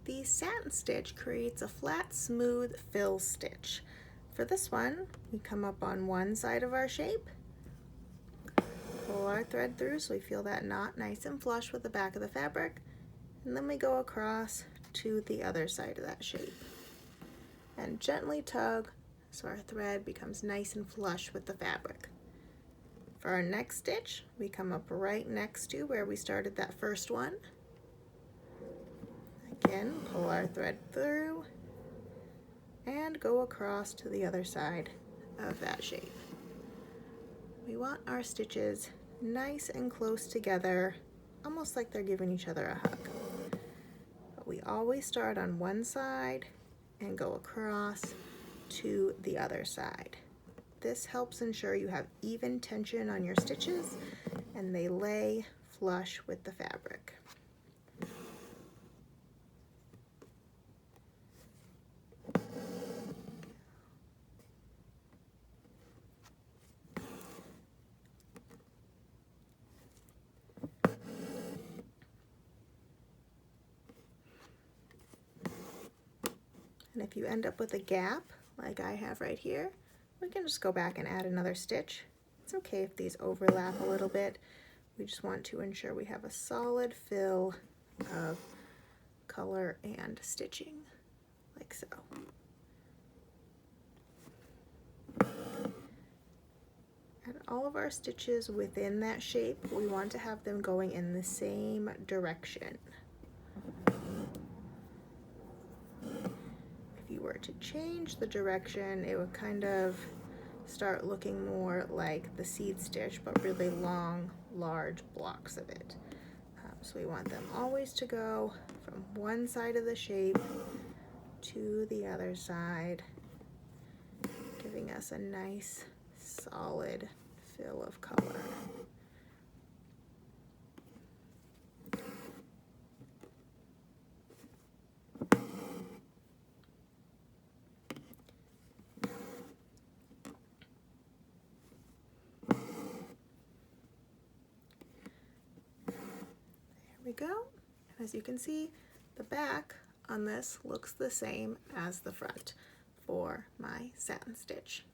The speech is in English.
The satin stitch creates a flat, smooth fill stitch. For this one, we come up on one side of our shape, pull our thread through so we feel that knot nice and flush with the back of the fabric, and then we go across to the other side of that shape and gently tug so our thread becomes nice and flush with the fabric. For our next stitch, we come up right next to where we started that first one. Again, pull our thread through and go across to the other side of that shape. We want our stitches nice and close together, almost like they're giving each other a hug. But we always start on one side and go across to the other side. This helps ensure you have even tension on your stitches and they lay flush with the fabric. And if you end up with a gap, like I have right here, we can just go back and add another stitch. It's okay if these overlap a little bit. We just want to ensure we have a solid fill of color and stitching, like so. And all of our stitches within that shape, we want to have them going in the same direction. If you were to change the direction, it would kind of start looking more like the seed stitch, but really long, large blocks of it. So we want them always to go from one side of the shape to the other side, giving us a nice, solid fill of color. We go. As you can see, the back on this looks the same as the front for my satin stitch.